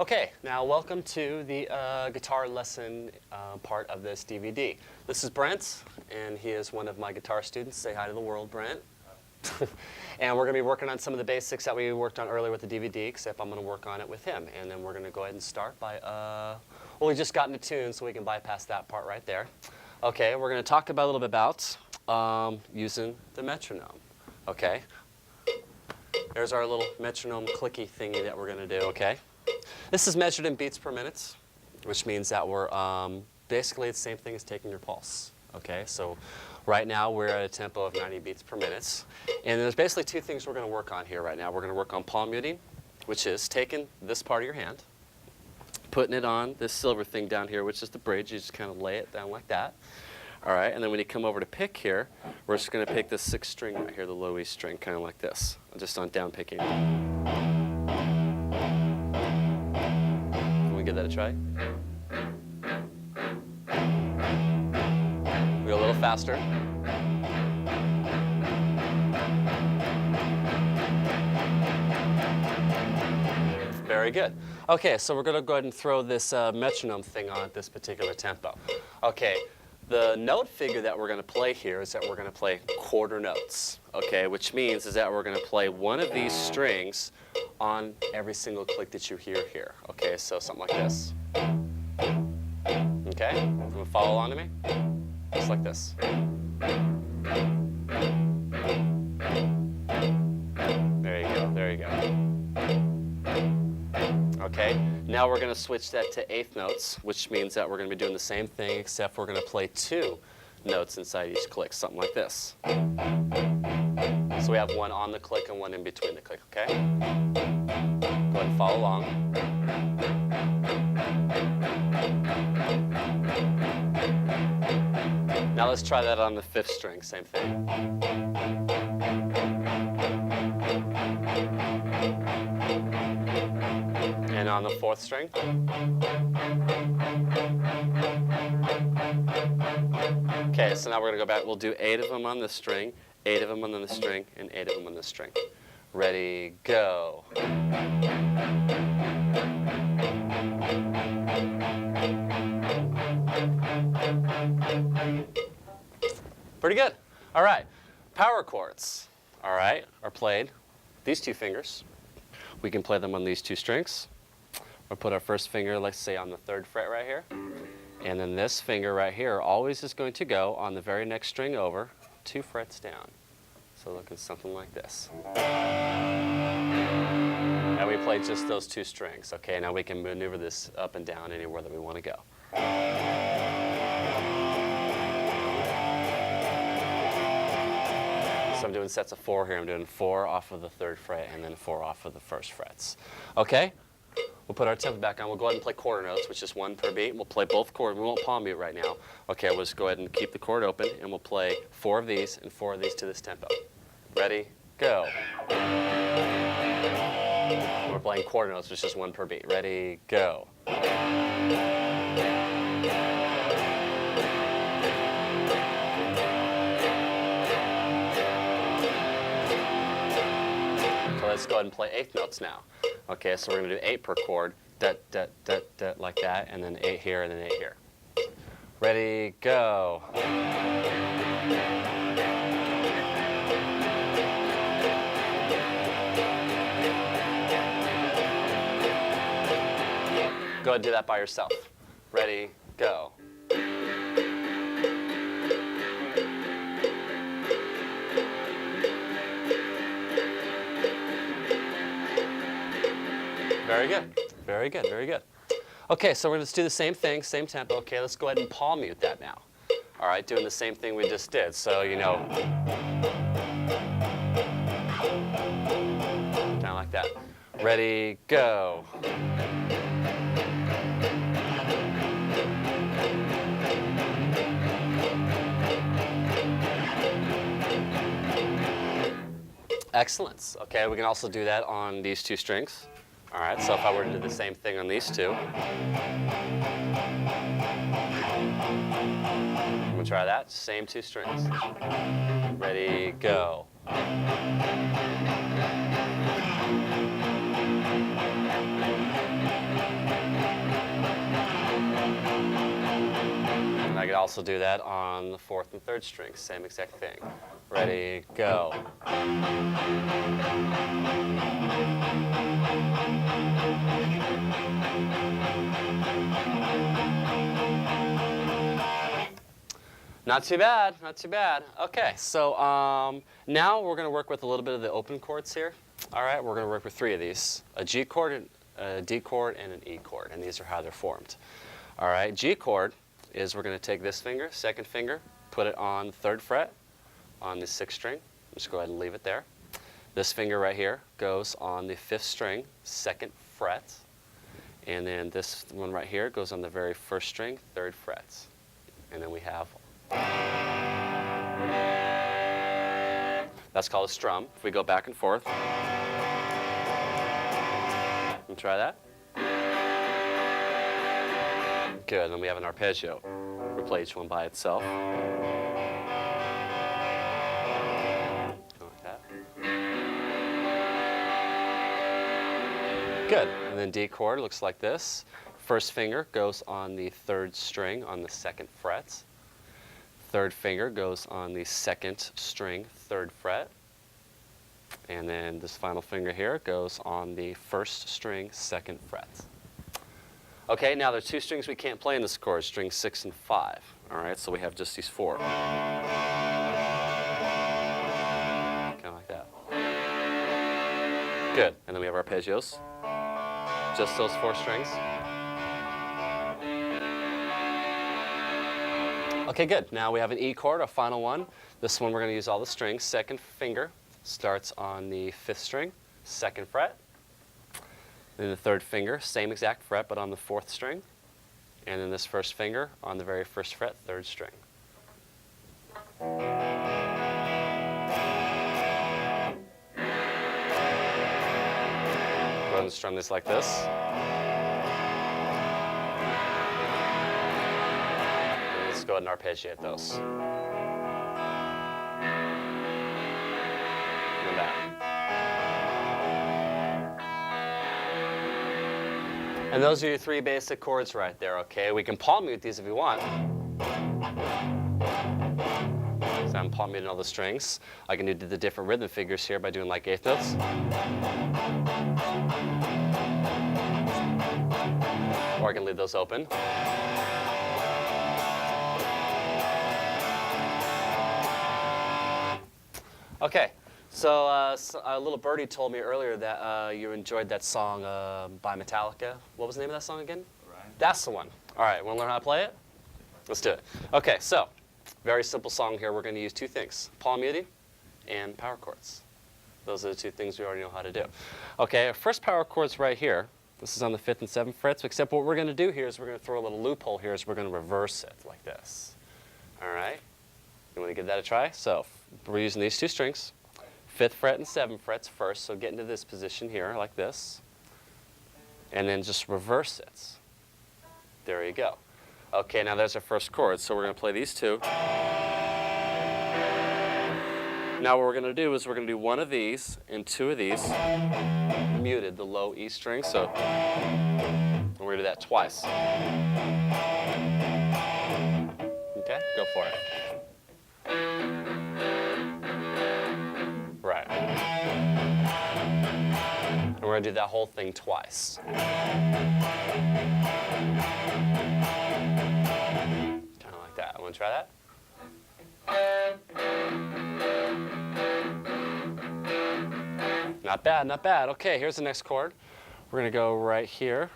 Okay, now welcome to the guitar lesson part of this DVD. This is Brent, and he is one of my guitar students. Say hi to the world, Brent. And we're going to be working on some of the basics that we worked on earlier with the DVD, except I'm going to work on it with him. And then we're going to go ahead and start by, well, we just got into tune, so we can bypass that part right there. Okay, we're going to talk about a little bit about using the metronome. Okay, there's our little metronome clicky thingy that we're going to do, okay? This is measured in beats per minute, which means that we're basically the same thing as taking your pulse. Okay, so right now we're at a tempo of 90 beats per minute. And there's basically two things we're going to work on here right now. We're going to work on palm muting, which is taking this part of your hand, putting it on this silver thing down here, which is the bridge. You just kind of lay it down like that. All right, and then when you come over to pick here, we're just going to pick this sixth string right here, the low E string, kind of like this, just on down picking. Give that a try. We go a little faster. Very good. Okay, so we're going to go ahead and throw this metronome thing on at this particular tempo. Okay, the note figure that we're going to play here is that we're going to play quarter notes. Okay, which means is that we're going to play one of these strings on every single click that you hear here. Okay, so something like this. Okay, you want to follow along to me? Just like this. There you go, there you go. Okay, now we're going to switch that to eighth notes, which means that we're going to be doing the same thing, except we're going to play two notes inside each click, something like this. So we have one on the click and one in between the click, okay? Go ahead and follow along. Now let's try that on the fifth string, same thing. And on the fourth string. Okay, so now we're going to go back. We'll do 8 of them on this string, 8 of them on this string, and 8 of them on this string. Ready, go. Pretty good. All right. Power chords, all right, are played these two fingers. We can play them on these two strings. We'll put our first finger, let's say, on the 3rd fret right here. And then this finger right here always is going to go on the very next string over, 2 frets down. So look at something like this. And we play just those 2 strings. Okay, now we can maneuver this up and down anywhere that we want to go. So I'm doing sets of 4 here. I'm doing 4 off of the 3rd fret and then 4 off of the 1st frets. Okay? We'll put our tempo back on. We'll go ahead and play quarter notes, which is 1 per beat. We'll play both chords. We won't palm mute right now. Okay, we'll just go ahead and keep the chord open, and we'll play 4 of these and 4 of these to this tempo. Ready, go. We're playing quarter notes, which is 1 per beat. Ready, go. Let's go ahead and play 8th notes now. Okay, so we're going to do 8 per chord, like that, and then 8 here, and then 8 here. Ready, go. Go ahead and do that by yourself. Ready, go. Very good. Very good. Very good. Okay, so we're going to do the same thing, same tempo. Okay, let's go ahead and palm mute that now. All right, doing the same thing we just did. So, you know, kind of like that. Ready, go. Excellent. Okay, we can also do that on these 2 strings. All right, so if I were to do the same thing on these 2. We'll try that. Same 2 strings. Ready, go. can also do that on the 4th and 3rd strings, same exact thing. Ready, go. Not too bad, not too bad. Okay, so now we're going to work with a little bit of the open chords here. All right, we're going to work with 3 of these, a G chord, a D chord, and an E chord, and these are how they're formed. All right, G chord is we're going to take this finger, 2nd finger, put it on the 3rd fret on the 6th string. Just go ahead and leave it there. This finger right here goes on the 5th string, 2nd fret. And then this one right here goes on the very 1st string, 3rd fret. And then we have, that's called a strum. If we go back and forth, and try that. Good, and then we have an arpeggio. We'll play each one by itself. Good, and then D chord looks like this. 1st finger goes on the 3rd string on the 2nd fret. 3rd finger goes on the 2nd string, 3rd fret. And then this final finger here goes on the 1st string, 2nd fret. Okay, now there are 2 strings we can't play in this chord, strings 6 and 5. All right, so we have just these 4. Kind of like that. Good, and then we have arpeggios. Just those 4 strings. Okay, good. Now we have an E chord, our final one. This one we're going to use all the strings. 2nd finger starts on the 5th string, 2nd fret. Then the 3rd finger, same exact fret, but on the 4th string. And then this 1st finger on the very 1st fret, 3rd string. Go ahead and strum this like this. And let's go ahead and arpeggiate those. And that. And those are your 3 basic chords right there, okay? We can palm mute these if you want. So I'm palm muting all the strings. I can do the different rhythm figures here by doing like 8th notes. Or I can leave those open. Okay, so a little birdie told me earlier that you enjoyed that song by Metallica. What was the name of that song again? Right. That's the one. All right, want to learn how to play it? Let's do it. Okay, so very simple song here. We're going to use 2 things, palm muting and power chords. Those are the 2 things we already know how to do. Okay, our first power chord's right here. This is on the 5th and 7th frets, except what we're going to do here is we're going to throw a little loophole here is we're going to reverse it like this. All right? You want to give that a try? So we're using these 2 strings, 5th fret and 7th frets first, so get into this position here like this, and then just reverse it. There you go. Okay, now there's our first chord, so we're going to play these 2. Now what we're going to do is we're going to do 1 of these and 2 of these, muted, the low E string, so we're going to do that twice. Okay, go for it. Right. And we're going to do that whole thing twice. Kind of like that. Want to try that? Not bad, not bad. Okay, here's the next chord. We're going to go right here.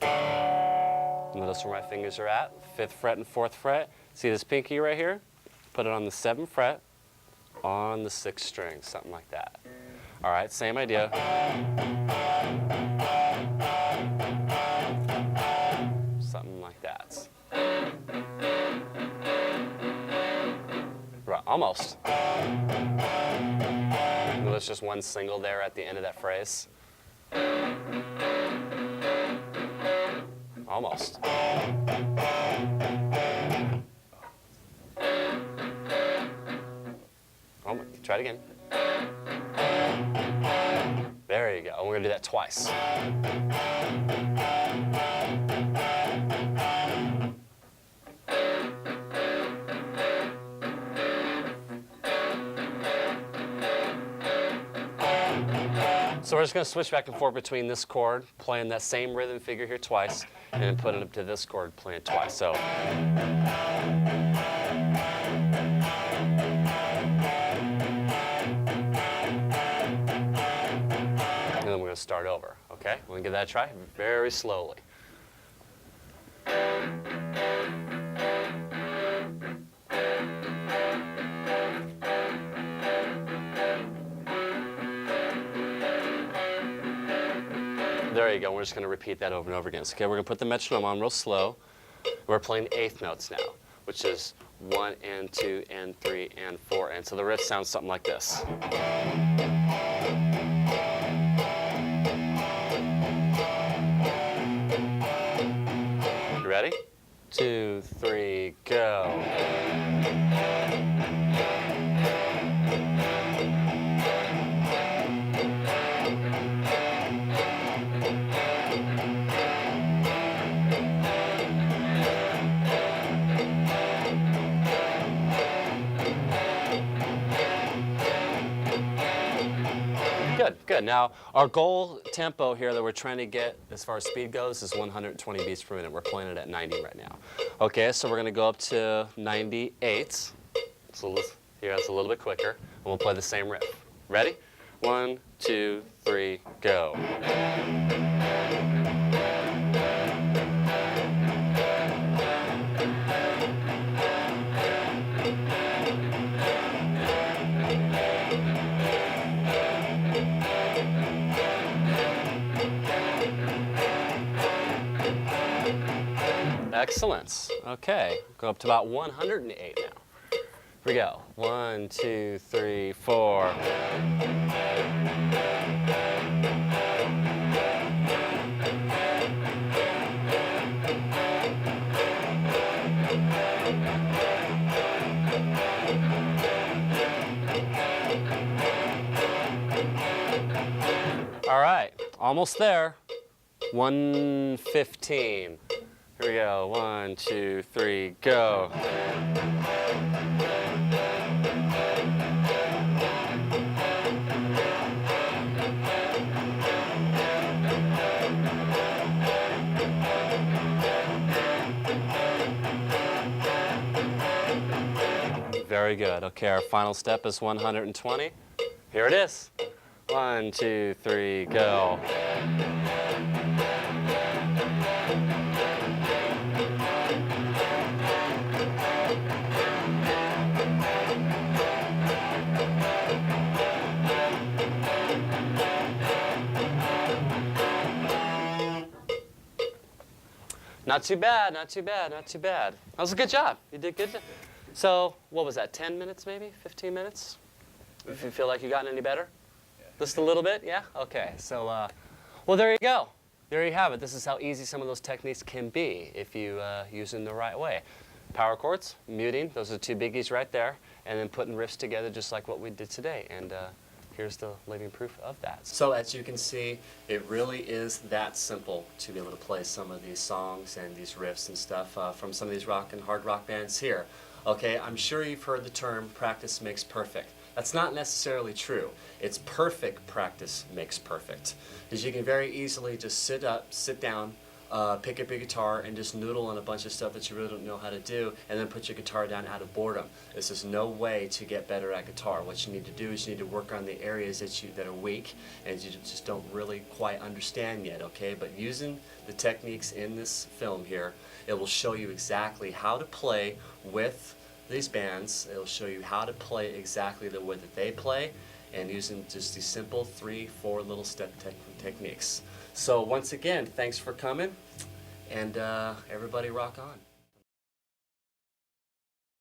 Notice where my fingers are at. 5th fret and 4th fret. See this pinky right here? Put it on the 7th fret on the 6th string, something like that. All right, same idea. Something like that. Right, almost. There's just 1 single there at the end of that phrase. Almost. Oh, try it again. There you go. And we're going to do that twice. So we're just going to switch back and forth between this chord, playing that same rhythm figure here twice, and then putting it up to this chord, playing it twice. So. And then we're going to start over, okay? We're going to give that a try very slowly. There you go. We're just going to repeat that over and over again. So, okay, we're going to put the metronome on real slow. We're playing eighth notes now, which is 1 and 2 and 3 and 4. And so the riff sounds something like this. You ready? 2, 3, go. Good, good. Now, our goal tempo here that we're trying to get as far as speed goes is 120 beats per minute. We're playing it at 90 right now. Okay, so we're going to go up to 98. So here, that's a little bit quicker. And we'll play the same riff. Ready? 1, 2, 3, go. Excellent. Okay, go up to about 108 now. Here we go. 1, 2, 3, 4. All right, almost there. 115. Here we go. 1, 2, 3, go. Very good. Okay, our final step is 120. Here it is. 1, 2, 3, go. Not too bad, not too bad, not too bad. That was a good job. You did good. So, what was that, 10 minutes maybe? 15 minutes? If you feel like you've gotten any better? Yeah. Just a little bit? Yeah? Okay. So, well, there you go. There you have it. This is how easy some of those techniques can be if you use them the right way. Power chords, muting, those are the two biggies right there, and then putting riffs together just like what we did today. And here's the living proof of that. So as you can see, it really is that simple to be able to play some of these songs and these riffs and stuff from some of these rock and hard rock bands here. Okay, I'm sure you've heard the term practice makes perfect. That's not necessarily true. It's perfect practice makes perfect. Because you can very easily just sit down, pick up your guitar and just noodle on a bunch of stuff that you really don't know how to do, and then put your guitar down out of boredom. This is no way to get better at guitar. What you need to do is you need to work on the areas that are weak and you just don't really quite understand yet, okay? But using the techniques in this film here, it will show you exactly how to play with these bands. It'll show you how to play exactly the way that they play, and using just these simple 3, 4 little step techniques. So once again, thanks for coming, and everybody rock on.